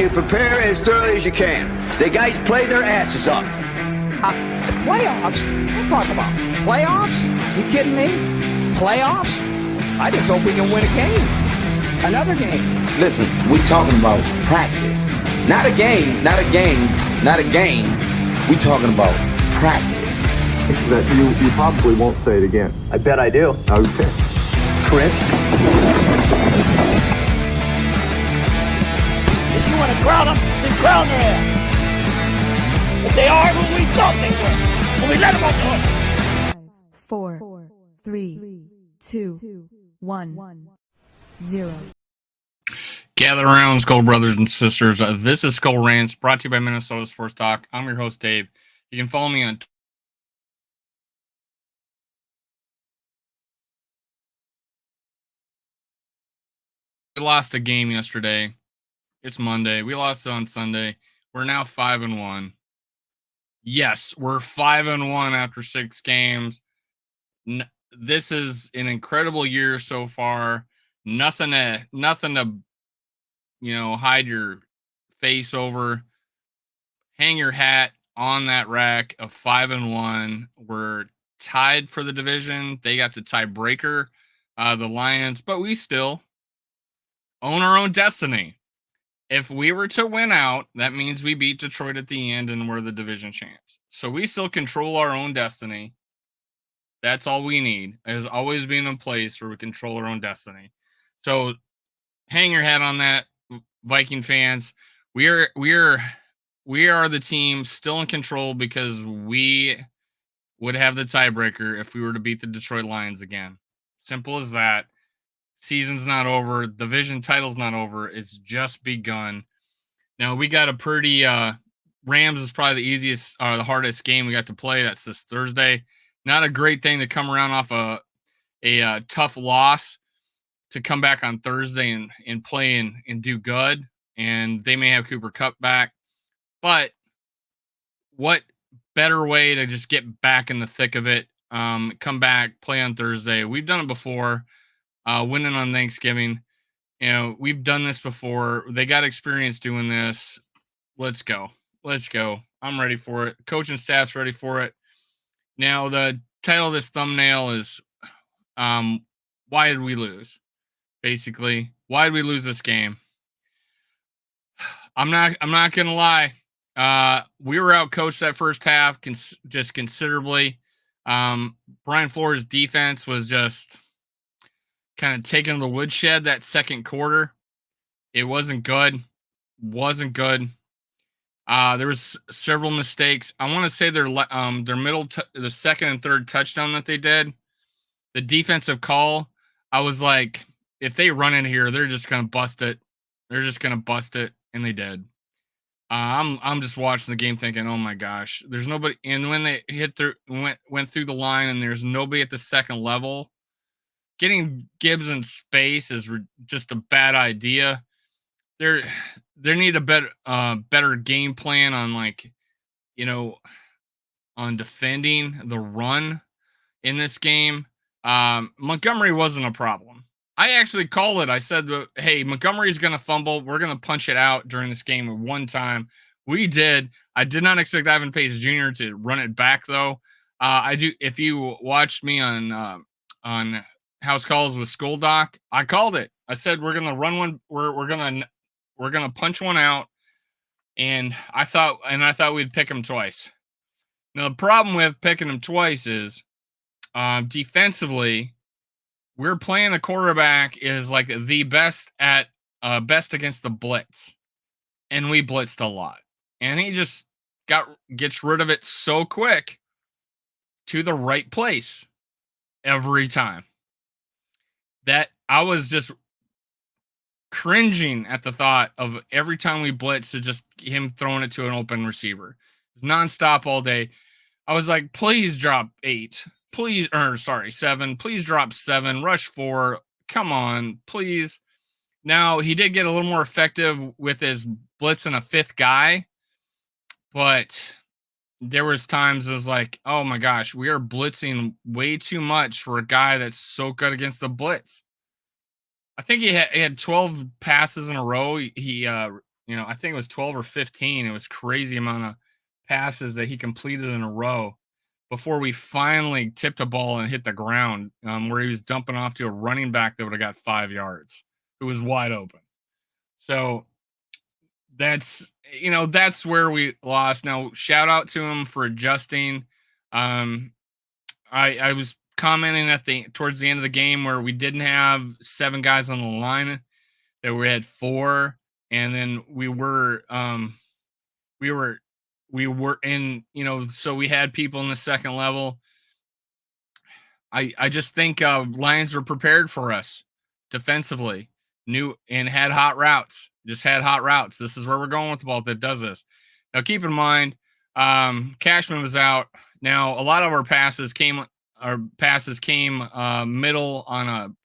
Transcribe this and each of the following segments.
you prepare as thoroughly as you can. The guys play their asses off. Playoffs? Don't talk about playoffs? You kidding me? Playoffs? I just hope we can win a game. Another game. Listen, we're talking about practice. Not a game, not a game, not a game. We're talking about practice. That you probably won't say it again. I bet I do. Okay. Chris? If you want to crown them, then crown their ass. If they are who we thought they were, when we let them off the hook. 5, 4, 3, 2, 1, 0. Gather around, Skull Brothers and Sisters. This is Skull Rants, brought to you by Minnesota Sports Talk. I'm your host, Dave. You can follow me on We lost a game yesterday. It's Monday. We lost it on Sunday. We're now 5-1. Yes, we're 5-1 after 6 games. This is an incredible year so far. Nothing to hide your face over. Hang your hat on that rack of 5-1. We're tied for the division. They got the tiebreaker, the Lions, but we still own our own destiny. If we were to win out, that means we beat Detroit at the end and we're the division champs. So we still control our own destiny. That's all we need, is always being in a place where we control our own destiny. So hang your hat on that, Viking fans. We are the team still in control because we would have the tiebreaker if we were to beat the Detroit Lions again. Simple as that. Season's not over. Division title's not over. It's just begun. Now, we got a pretty Rams is probably the easiest or the hardest game we got to play. That's this Thursday. Not a great thing to come around off a tough loss to come back on Thursday and play and do good. And they may have Cooper Kupp back. But what better way to just get back in the thick of it, come back, play on Thursday. We've done it before. Winning on Thanksgiving. We've done this before. They got experience doing this. Let's go. I'm ready for it. Coaching staff's ready for it. Now, the title of this thumbnail is why did we lose? Basically, why did we lose this game? I'm not gonna lie. We were out coached that first half just considerably. Brian Flores' defense was just kind of taken to the woodshed that second quarter. It wasn't good. There was several mistakes. I want to say their middle, the second and third touchdown that they did, the defensive call. I was like, if they run in here, they're just gonna bust it. And they did. I'm just watching the game thinking, oh my gosh, there's nobody. And when they went through the line and there's nobody at the second level, getting Gibbs in space is just a bad idea. There need a better game plan on on defending the run in this game. Montgomery wasn't a problem. I actually called it. I said, hey, Montgomery's going to fumble. We're going to punch it out during this game one time. We did. I did not expect Ivan Pace Jr. to run it back, though. I do. If you watched me on House Calls with Skull Doc, I called it. I said we're gonna run one. We're gonna punch one out, and I thought we'd pick him twice. Now the problem with picking him twice is defensively, we're playing the quarterback is like the best against the blitz, and we blitzed a lot, and he just gets rid of it so quick to the right place every time. That I was just cringing at the thought of every time we blitz to just him throwing it to an open receiver. It's nonstop all day. I was like, please drop 8. 7. Please drop 7. Rush 4. Come on, please. Now, he did get a little more effective with his blitzing a 5th guy, but there was times it was like, oh my gosh, we are blitzing way too much for a guy that's so good against the blitz. I think he had 12 passes in a row. He I think it was 12 or 15. It was crazy amount of passes that he completed in a row before we finally tipped a ball and hit the ground, where he was dumping off to a running back that would have got 5 yards, who was wide open. So that's where we lost. Now, shout out to him for adjusting. Um, I was commenting towards the end of the game where we didn't have 7 guys on the line, that we had 4, and then we were in, so we had people in the second level. I just think Lions were prepared for us defensively, knew and had hot routes. Just had hot routes. This is where we're going with the ball that does this. Now, keep in mind, Cashman was out. Now, a lot of our passes came middle on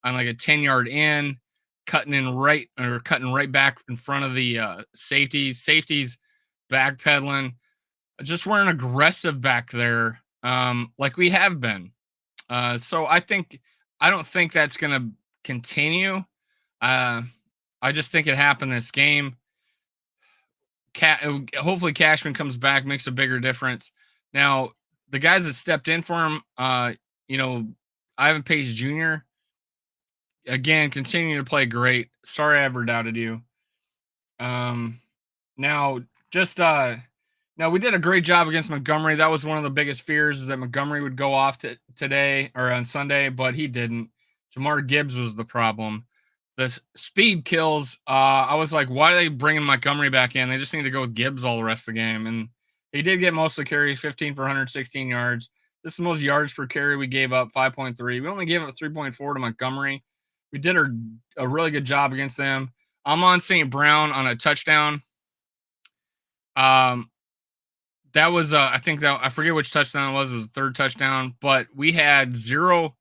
like a 10-yard in, cutting right back in front of the safeties. Safeties backpedaling, just weren't aggressive back there, like we have been. So I don't think that's going to continue. I just think it happened this game. Hopefully Cashman comes back, makes a bigger difference. Now, the guys that stepped in for him, Ivan Pace Jr., again, continuing to play great. Sorry I ever doubted you. Now, now we did a great job against Montgomery. That was one of the biggest fears, is that Montgomery would go off today or on Sunday, but he didn't. Jamar Gibbs was the problem. The speed kills. I was like, why are they bringing Montgomery back in? They just need to go with Gibbs all the rest of the game. And he did get most of the carries, 15 for 116 yards. This is the most yards per carry we gave up, 5.3. We only gave up 3.4 to Montgomery. We did a really good job against them. I'm on St. Brown on a touchdown. That was I think that I forget which touchdown it was. It was the third touchdown, but we had zero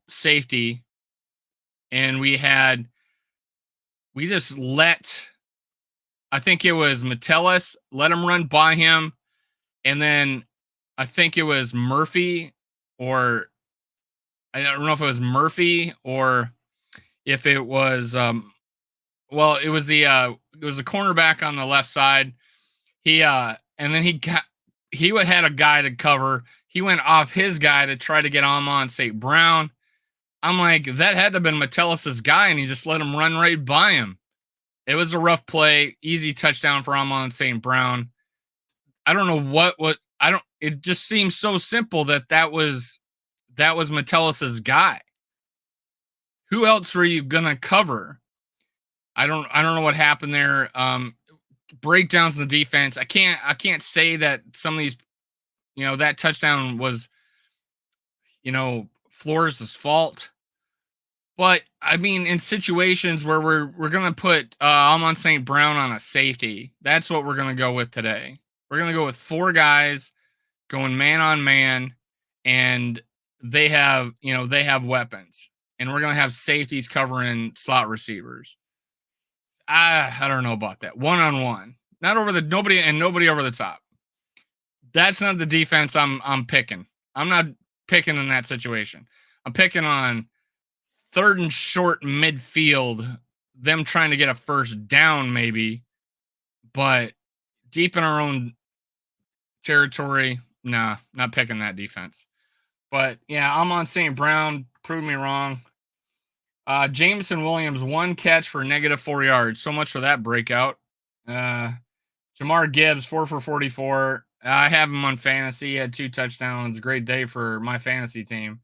safety, and we just let, I think it was Metellus, let him run by him, and then I think it was Murphy, or I don't know if it was Murphy or if it was well, it was the cornerback on the left side. And then he had a guy to cover. He went off his guy to try to get on St. Brown. I'm like, that had to have been Metellus's guy, and he just let him run right by him. It was a rough play, easy touchdown for Amon St. Brown. I don't know it just seems so simple that was Metellus's guy. Who else were you gonna cover? I don't know what happened there. Breakdowns in the defense. I can't say that some of these, that touchdown was, Flores' fault. But I mean, in situations where we're gonna put Amon St. Brown on a safety, that's what we're gonna go with today. We're gonna go with 4 guys going man on man, and they have weapons, and we're gonna have safeties covering slot receivers. I don't know about that. 1-on-1, not over nobody over the top. That's not the defense I'm picking. I'm not picking in that situation. I'm picking on 3rd and short midfield, them trying to get a first down maybe, but deep in our own territory, nah, not picking that defense. But yeah, I'm on St. Brown. Prove me wrong. Jameson Williams, 1 catch for -4 yards. So much for that breakout. Jamar Gibbs, 4 for 44. I have him on fantasy. He had 2 touchdowns. Great day for my fantasy team.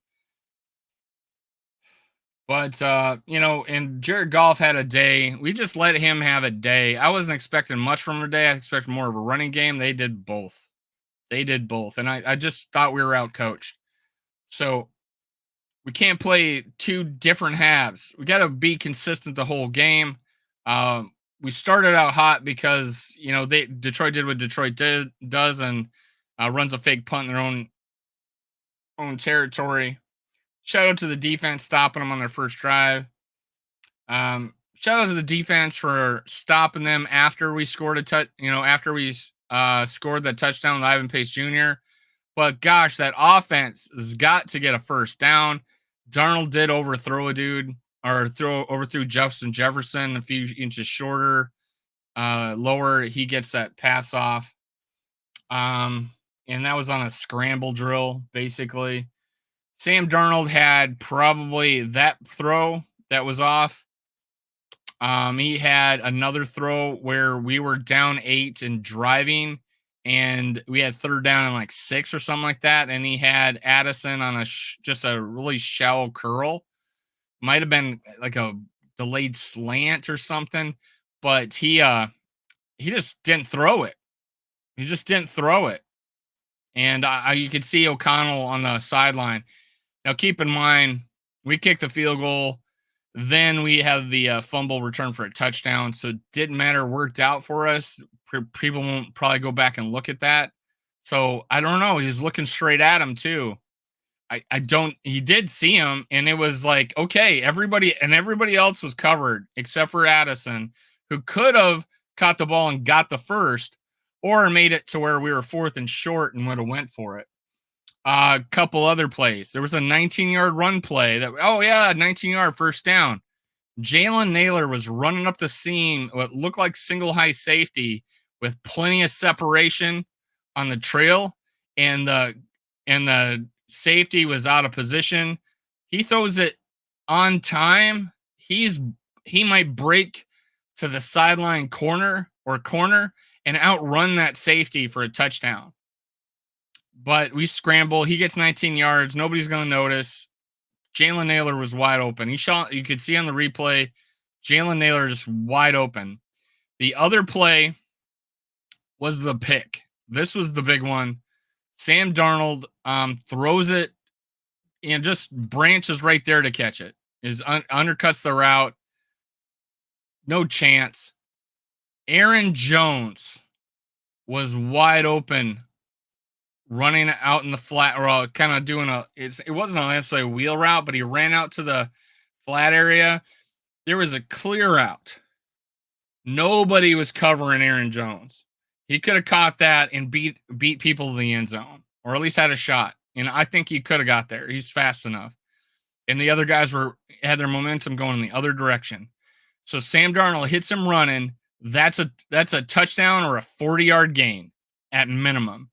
But, and Jared Goff had a day. We just let him have a day. I wasn't expecting much from him today. I expected more of a running game. They did both. And I just thought we were outcoached. So we can't play 2 different halves. We got to be consistent the whole game. We started out hot because, Detroit did what Detroit does and runs a fake punt in their own territory. Shout out to the defense stopping them on their first drive. Shout out to the defense for stopping them after we scored after we scored the touchdown with Ivan Pace Jr. But gosh, that offense has got to get a first down. Darnold did overthrow a dude. or overthrew Justin Jefferson a few inches shorter, lower. He gets that pass off. And that was on a scramble drill, basically. Sam Darnold had probably that throw that was off. He had another throw where we were down 8 and driving, and we had third down and like 6 or something like that. And he had Addison on just a really shallow curl. Might have been like a delayed slant or something, but he just didn't throw it. He just didn't throw it. And you could see O'Connell on the sideline. Now, keep in mind, we kicked the field goal. Then we have the fumble return for a touchdown. So it didn't matter. Worked out for us. People won't probably go back and look at that. So I don't know. He was looking straight at him, too. I don't. He did see him, and it was like, okay, everybody else was covered except for Addison, who could have caught the ball and got the first, or made it to where we were 4th and short and would have went for it. A couple other plays. There was a 19-yard run play that, 19-yard first down. Jalen Naylor was running up the seam, what looked like single high safety with plenty of separation on the trail, and the safety was out of position. He throws it on time. He might break to the sideline corner and outrun that safety for a touchdown. But we scramble. He gets 19 yards. Nobody's going to notice. Jalen Naylor was wide open. You could see on the replay, Jalen Naylor just wide open. The other play was the pick. This was the big one. Sam Darnold throws it and just branches right there to catch it. Undercuts the route. No chance. Aaron Jones was wide open, running out in the flat, or kind of doing it wasn't necessarily a wheel route, but he ran out to the flat area. There was a clear route. Nobody was covering Aaron Jones. He could have caught that and beat people to the end zone, or at least had a shot. And I think he could have got there. He's fast enough. And the other guys had their momentum going in the other direction. So Sam Darnold hits him running. That's a touchdown or a 40-yard gain at minimum.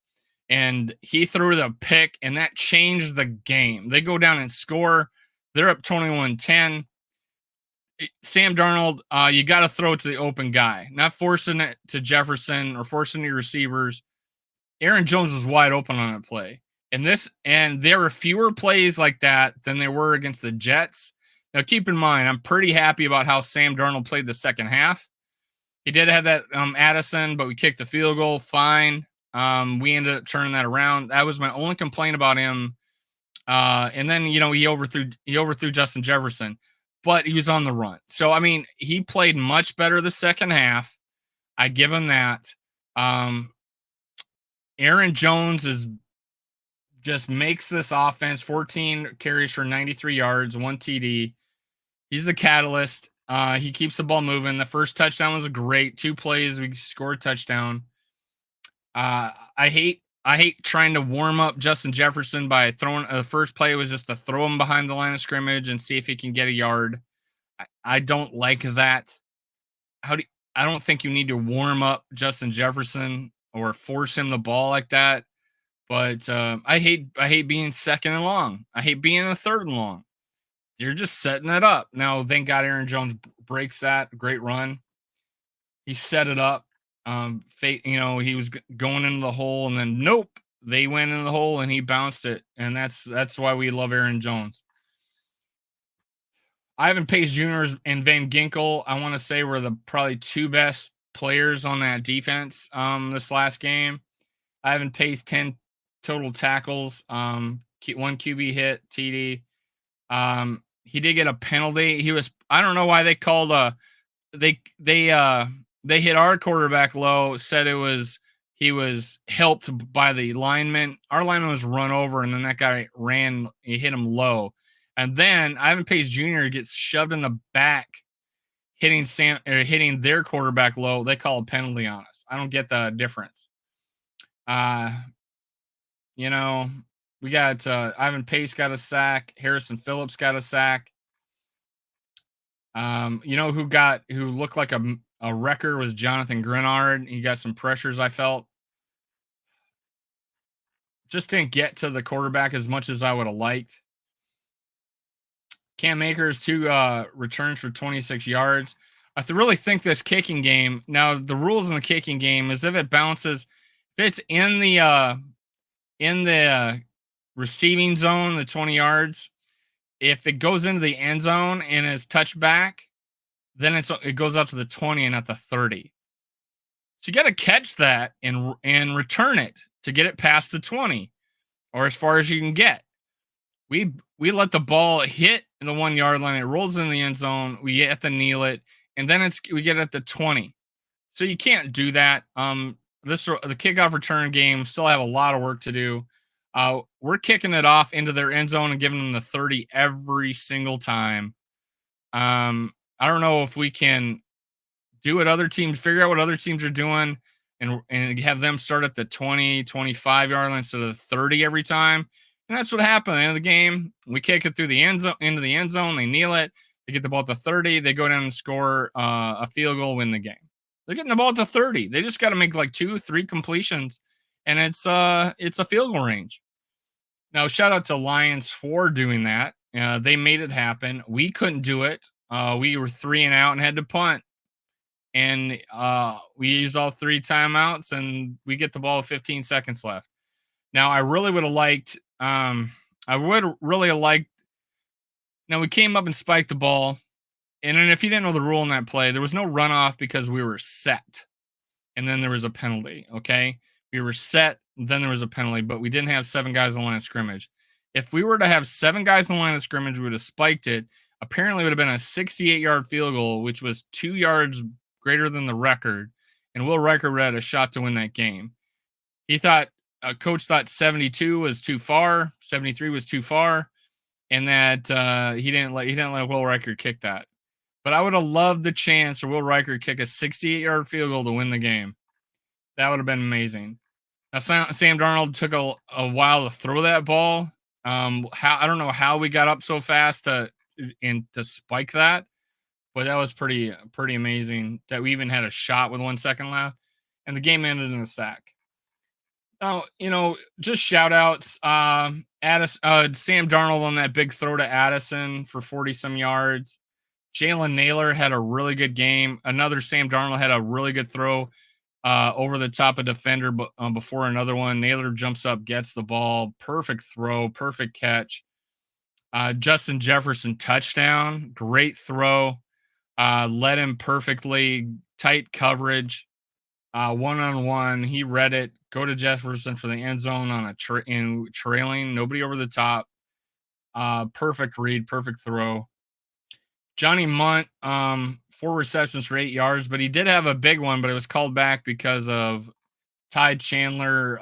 And he threw the pick, and that changed the game. They go down and score. They're up 21-10. Sam Darnold, you got to throw it to the open guy, not forcing it to Jefferson or forcing your receivers. Aaron Jones was wide open on that play. And there were fewer plays like that than there were against the Jets. Now, keep in mind, I'm pretty happy about how Sam Darnold played the second half. He did have that Addison, but we kicked the field goal. Fine. We ended up turning that around. That was my only complaint about him. And then, he overthrew Justin Jefferson, but he was on the run. So, I mean, he played much better the second half. I give him that. Aaron Jones just makes this offense 14 carries for 93 yards, 1 TD. He's the catalyst. He keeps the ball moving. The first touchdown was great. 2 plays, we scored a touchdown. I hate trying to warm up Justin Jefferson by throwing. The first play was just to throw him behind the line of scrimmage and see if he can get a yard. I don't like that. I don't think you need to warm up Justin Jefferson or force him the ball like that. But I hate being second and long. I hate being a third and long. You're just setting it up. Now, thank God Aaron Jones breaks that. Great run. He set it up. He was going into the hole, and then nope, they went in the hole and he bounced it. And that's why we love Aaron Jones. Ivan Pace Jr. and Van Ginkel, I want to say, were the probably 2 best players on that defense this last game. Ivan Pace, 10 total tackles, 1 QB hit, TD. He did get a penalty. I don't know why they called they hit our quarterback low, said he was helped by the lineman. Our lineman was run over, and then that guy he hit him low. And then Ivan Pace Jr. gets shoved in the back, hitting their quarterback low. They call a penalty on us. I don't get the difference. We got Ivan Pace got a sack. Harrison Phillips got a sack. You know who looked like a wrecker was Jonathan Grenard. He got some pressures, I felt. Just didn't get to the quarterback as much as I would have liked. Cam Akers, 2 returns for 26 yards. I really think this kicking game, now the rules in the kicking game is if it bounces, if it's in the receiving zone, the 20 yards, if it goes into the end zone and is touched back, then it goes up to the 20 and not the 30. So you got to catch that and return it to get it past the 20 or as far as you can get. We let the ball hit the 1 yard line. It rolls in the end zone. We have to kneel it, and then we get at the 20. So you can't do that. The kickoff return game still have a lot of work to do. We're kicking it off into their end zone and giving them the 30 every single time. I don't know if we can do what other teams, figure out what other teams are doing and have them start at the 20, 25 yard line instead of the 30 every time. And that's what happened at the end of the game. We kick it through the end zone, into the end zone. They kneel it. They get the ball at the 30. They go down and score a field goal, win the game. They're getting the ball at the 30. They just got to make like 2-3 completions, and it's a field goal range. Now, shout out to Lions for doing that. They made it happen. We couldn't do it. We were 3 and out and had to punt. And we used all 3 timeouts, and we get the ball with 15 seconds left. Now, I really would have liked now, we came up and spiked the ball. And then if you didn't know the rule in that play, there was no runoff because we were set. And then there was a penalty, okay? We were set, then there was a penalty, but we didn't have 7 guys on the line of scrimmage. If we were to have 7 guys on the line of scrimmage, we would have spiked it. Apparently, it would have been a 68-yard field goal, which was 2 yards greater than the record. And Will Riker had a shot to win that game. Coach thought 72 was too far, 73 was too far, and that he didn't let Will Riker kick that. But I would have loved the chance for Will Riker to kick a 68-yard field goal to win the game. That would have been amazing. Now, Sam Darnold took a while to throw that ball. I don't know how we got up so fast to spike that, but that was pretty amazing that we even had a shot with 1 second left, and the game ended in a sack. Oh, just shout outs. Sam Darnold on that big throw to Addison for 40-some yards. Jalen Naylor had a really good game. Another Sam Darnold had a really good throw over the top of defender before another one. Naylor jumps up, gets the ball. Perfect throw, perfect catch. Justin Jefferson touchdown. Great throw. Led him perfectly. Tight coverage. One-on-one. He read it. Go to Jefferson for the end zone on trailing. Nobody over the top. Perfect read. Perfect throw. Johnny Munt, 4 receptions for 8 yards, but he did have a big one, but it was called back because of Ty Chandler,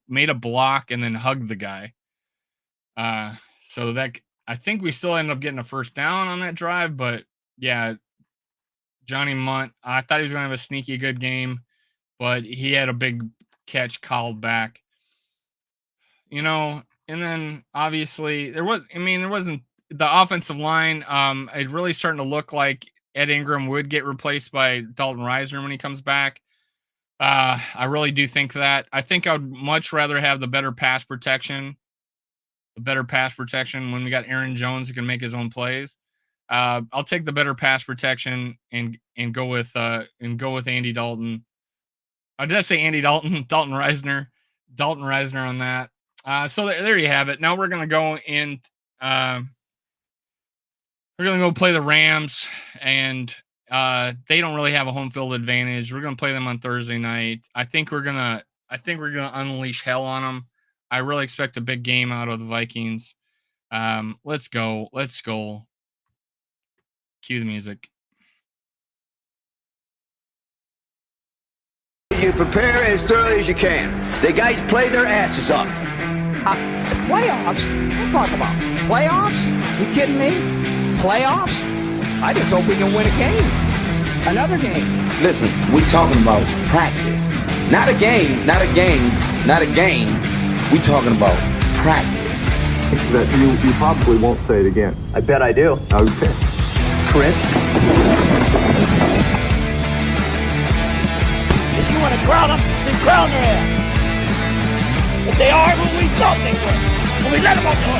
made a block and then hugged the guy. So that I think we still ended up getting a first down on that drive, but yeah, Johnny Munt, I thought he was going to have a sneaky good game, but he had a big catch called back. And then obviously there wasn't the offensive line. It really starting to look like Ed Ingram would get replaced by Dalton Reisner when he comes back. I really do think that. I think I would much rather have the better pass protection. When we got Aaron Jones who can make his own plays. I'll take the better pass protection and go with Andy Dalton. Did I say Andy Dalton? Dalton Reisner on that. So there you have it. Now we're gonna go in. We're gonna go play the Rams, and they don't really have a home field advantage. We're gonna play them on Thursday night. I think we're gonna unleash hell on them. I really expect a big game out of the Vikings. Let's go. Cue the music. You prepare as thoroughly as you can. The guys play their asses off. Playoffs? Don't talk about playoffs. You kidding me? Playoffs? I just hope we can win a game. Another game. Listen, we talking about practice. Not a game. We talking about practice. That you probably won't say it again. I bet I do. Okay. Chris. If you want to crown them, then crown their ass. If they are who we thought they were, when we let them off the hook.